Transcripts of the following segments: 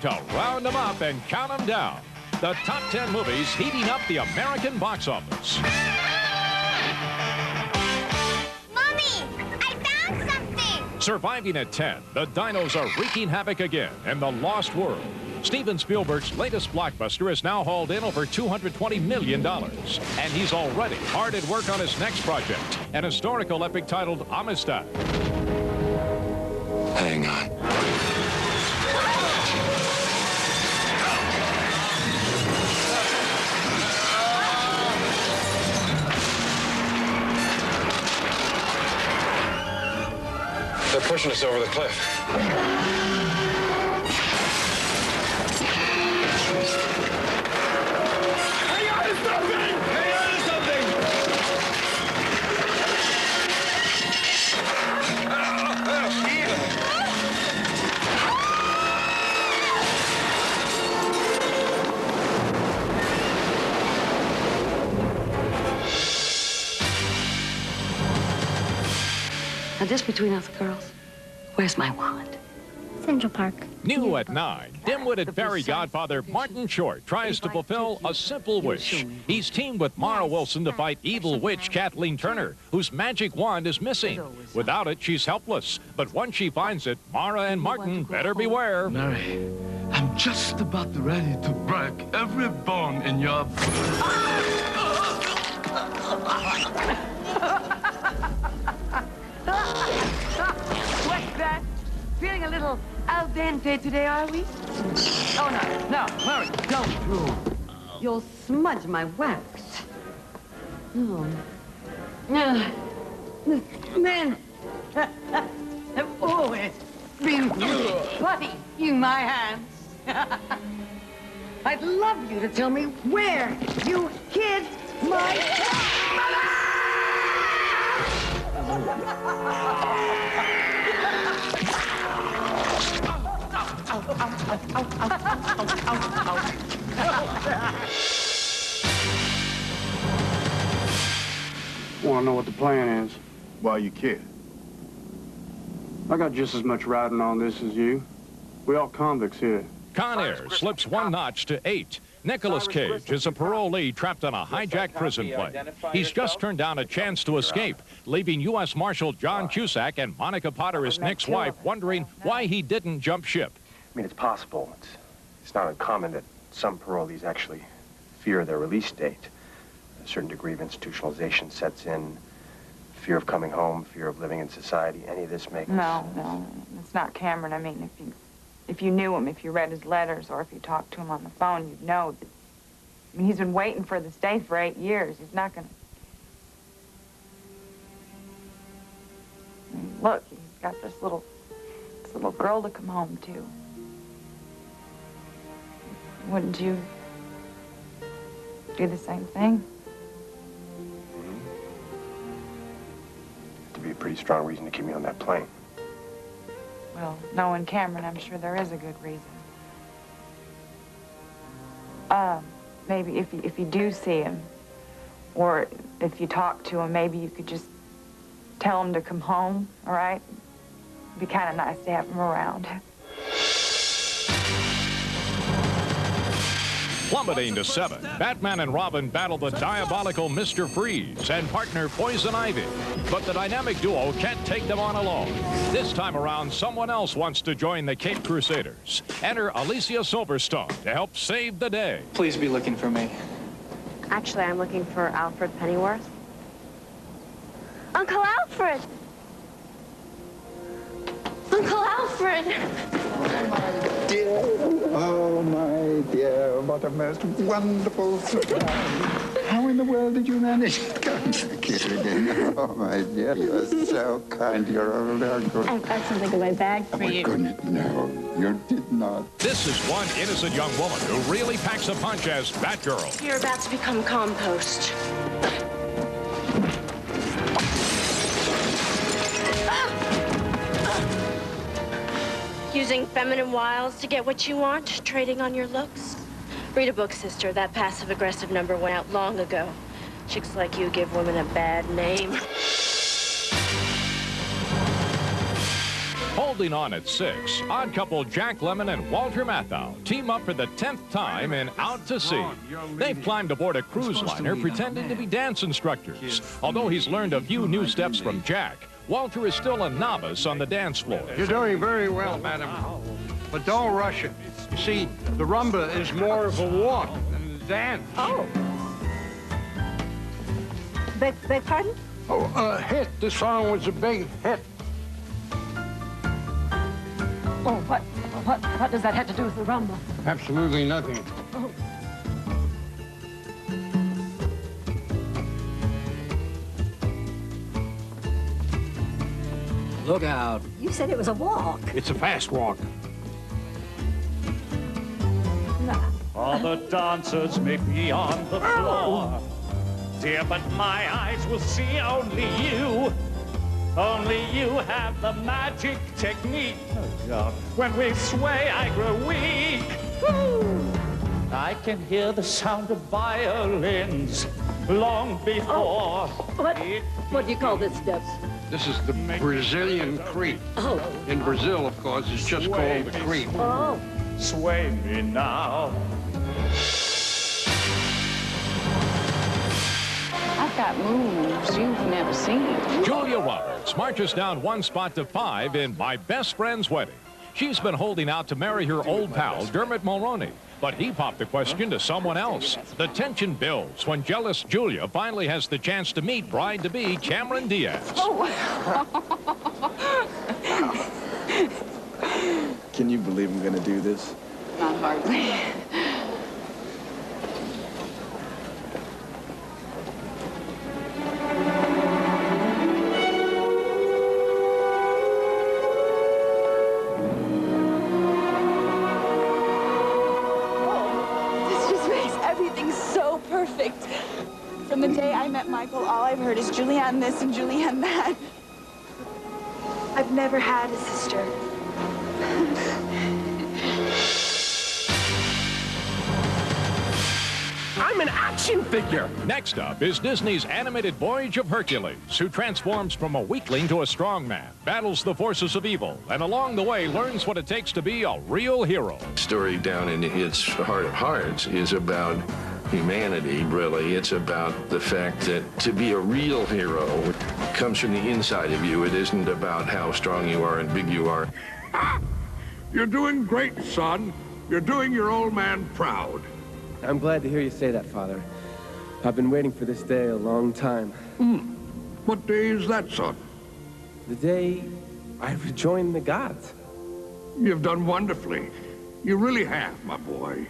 time to round them up and count them down. The top 10 movies heating up the American box office. Mommy, I found something! Surviving at 10, the dinos are wreaking havoc again in The Lost World. Steven Spielberg's latest blockbuster has now hauled in over $220 million. And he's already hard at work on his next project, an historical epic titled Amistad. Hang on. They're pushing us over the cliff. Now, just between us girls, where's my wand? Central Park. New at 9, dim-witted fairy godfather Martin Short tries to fulfill a simple wish. He's teamed with Mara Wilson to fight evil witch Kathleen Turner, whose magic wand is missing. Without it, she's helpless. But once she finds it, Mara and Martin better beware. Mary, I'm just about ready to break every bone in your body. What's that? Feeling a little al dente today, are we? Oh, no, Mary, don't. You'll smudge my wax. Oh. Man, I've always been putty in my hands. I'd love you to tell me where you hid my mother! Want to know what the plan is? Why you care? I got just as much riding on this as you. We all convicts here. Con Air slips one notch to 8. Nicolas Cage is a parolee trapped on a hijacked prison plane. He's just turned down a chance to escape, leaving U.S. Marshal John Cusack and Monica Potter, his Nick's wife, wondering why he didn't jump ship. I mean, it's possible. It's not uncommon that some parolees actually fear their release date. A certain degree of institutionalization sets in. Fear of coming home, fear of living in society. Any of this makes... No, it's not Cameron. I mean, if you knew him, if you read his letters, or if you talked to him on the phone, you'd know that... I mean, he's been waiting for this day for 8 years. He's not gonna... I mean, look, he's got this little girl to come home to. Wouldn't you do the same thing? To be a pretty strong reason to keep me on that plane. Well, knowing Cameron, I'm sure there is a good reason. Maybe if you do see him, or if you talk to him, maybe you could just tell him to come home, all right? It'd be kind of nice to have him around. Plummeting to 7, Batman and Robin battle the diabolical Mr. Freeze and partner Poison Ivy. But the dynamic duo can't take them on alone. This time around, someone else wants to join the Cape Crusaders. Enter Alicia Silverstone to help save the day. Please be looking for me. Actually, I'm looking for Alfred Pennyworth. Uncle Alfred! Uncle Alfred! Oh, my dear, what a most wonderful surprise. How in the world did you manage? Come back here again. Oh, my dear, you're so kind. You're old uncle. I've got something in my bag for you. Oh, goodness, no, you did not. This is one innocent young woman who really packs a punch as Batgirl. You're about to become compost. Using feminine wiles to get what you want, trading on your looks. Read a book, sister. That passive-aggressive number went out long ago. Chicks like you give women a bad name. Hold Building on at 6, odd couple Jack Lemmon and Walter Matthau team up for the 10th time in Out to Sea. They've climbed aboard a cruise liner pretending to be dance instructors. Although he's learned a few new steps from Jack, Walter is still a novice on the dance floor. You're doing very well, madam. But don't rush it. You see, the rumba is more of a walk than a dance. Oh. Beg pardon? Oh, hit. This song was a big hit. Oh, what does that have to do with the rumba? Absolutely nothing. Oh. Look out. You said it was a walk. It's a fast walk. All the dancers may be on the floor, dear, but my eyes will see only you. Only you have the magic technique. When we sway, I grow weak. Woo! I can hear the sound of violins long before. What do you call this step? This is the Brazilian creep. Oh. In Brazil, of course, it's just called the creep. Oh. Sway me now. I've got moves you've never seen. Julia Roberts marches down one spot to 5 in My Best Friend's Wedding. She's been holding out to marry her old pal, Dermot Mulroney, but he popped the question to someone else. The tension builds when jealous Julia finally has the chance to meet bride-to-be Cameron Diaz. Can you believe I'm gonna do this? Not hardly. From the day I met Michael, all I've heard is Julianne this and Julianne that. I've never had a sister. I'm an action figure. Next up is Disney's animated Voyage of Hercules, who transforms from a weakling to a strong man, battles the forces of evil, and along the way learns what it takes to be a real hero. The story down in its heart of hearts is about humanity, really. It's about the fact that to be a real hero comes from the inside of you. It isn't about how strong you are and big you are. You're doing great, son. You're doing your old man proud. I'm glad to hear you say that, Father. I've been waiting for this day a long time. What day is that, son? The day I rejoined the gods. You've done wonderfully. You really have, my boy.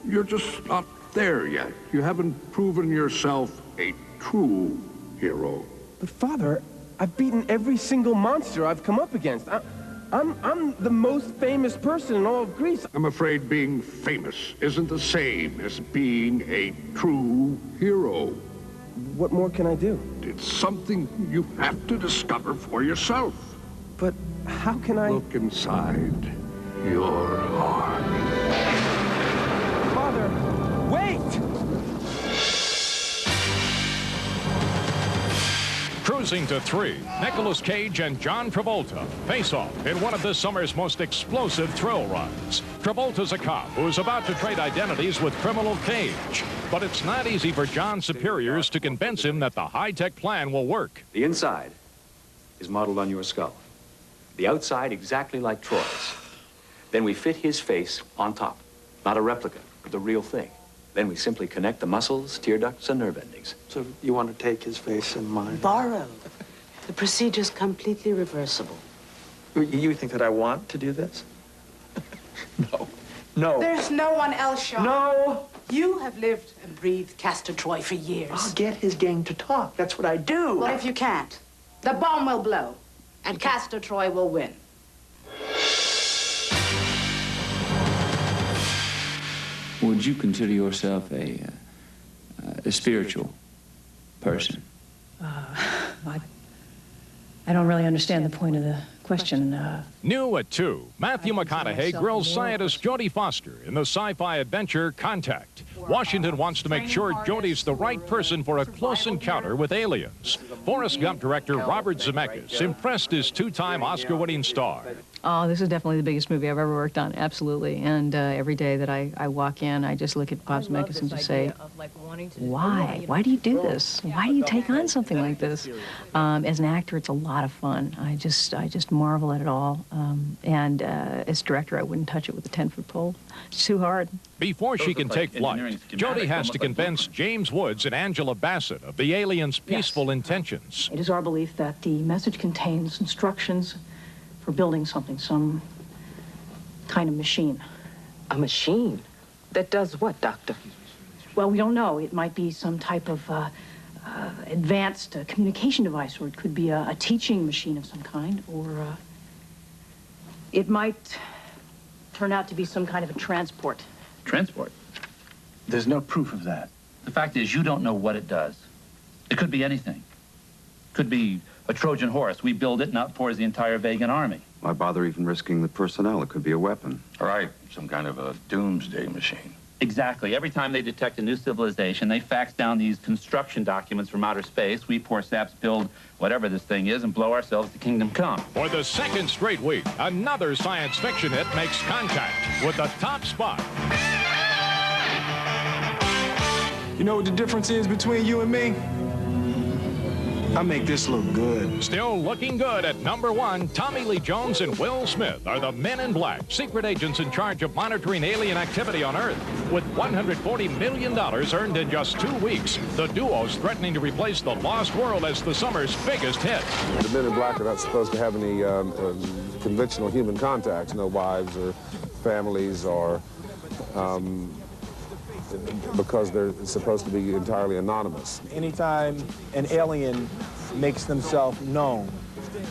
You're just not there yet. You haven't proven yourself a true hero. But Father, I've beaten every single monster I've come up against. I'm the most famous person in all of Greece. I'm afraid being famous isn't the same as being a true hero. What more can I do? It's something you have to discover for yourself. But how can I... Look inside your heart. Father, wait! Cruising to 3, Nicolas Cage and John Travolta face off in one of this summer's most explosive thrill rides. Travolta's a cop who is about to trade identities with criminal Cage. But it's not easy for John's superiors to convince him that the high-tech plan will work. The inside is modeled on your skull. The outside exactly like Troy's. Then we fit his face on top. Not a replica, but the real thing. Then we simply connect the muscles, tear ducts, and nerve endings. So you want to take his face and mine? Borrow. The procedure's completely reversible. You think that I want to do this? No. There's no one else, Sean. No. You have lived and breathed Castor Troy for years. I'll get his gang to talk. That's what I do. What if you can't? The bomb will blow, and Castor Troy will win. Would you consider yourself a spiritual person? I don't really understand the point of the question. New at 2, Matthew McConaughey grills scientist Jodie Foster in the sci-fi adventure Contact. Washington wants to make sure Jodie's the right person for a close encounter with aliens. Forrest Gump director Robert Zemeckis impressed his 2-time Oscar-winning star. Oh, this is definitely the biggest movie I've ever worked on, absolutely. And every day that I walk in, I just look at Bob Zemeckis and just say, why? Why do you do this? Why do you take on something like this? As an actor, it's a lot of fun. I just marvel at it all. And as director, I wouldn't touch it with a 10-foot pole. It's too hard. Before she can take flight, Jodie has to convince James Woods and Angela Bassett of the aliens' peaceful intentions. It is our belief that the message contains instructions for building something, some kind of machine. A machine? That does what, Doctor? Well, we don't know. It might be some type of advanced communication device, or it could be a teaching machine of some kind, or it might turn out to be some kind of a transport. Transport? There's no proof of that. The fact is, you don't know what it does. It could be anything. Could be a Trojan horse. We build it and outpours the entire Vegan army. Why bother even risking the personnel? It could be a weapon. Right, some kind of a doomsday machine. Exactly. Every time they detect a new civilization, they fax down these construction documents from outer space. We poor saps build whatever this thing is and blow ourselves to kingdom come. For the second straight week, another science fiction hit makes contact with the top spot. You know what the difference is between you and me? I make this look good. Still looking good at number 1, Tommy Lee Jones and Will Smith are the Men in Black, secret agents in charge of monitoring alien activity on Earth. With $140 million earned in just 2 weeks, the duo's threatening to replace The Lost World as the summer's biggest hit. The Men in Black are not supposed to have any conventional human contacts, no wives or families or... because they're supposed to be entirely anonymous. Anytime an alien makes themselves known,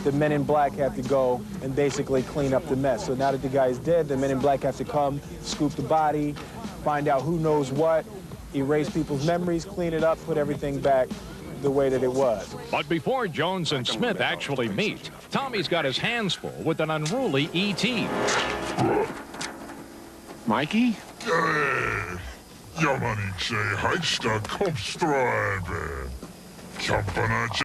the Men in Black have to go and basically clean up the mess. So now that the guy's dead, the Men in Black have to come, scoop the body, find out who knows what, erase people's memories, clean it up, put everything back the way that it was. But before Jones and Smith actually meet, Tommy's got his hands full with an unruly E.T. Mikey? Ja, man, ich sehe, heißt da kommst du rein, Kämpfer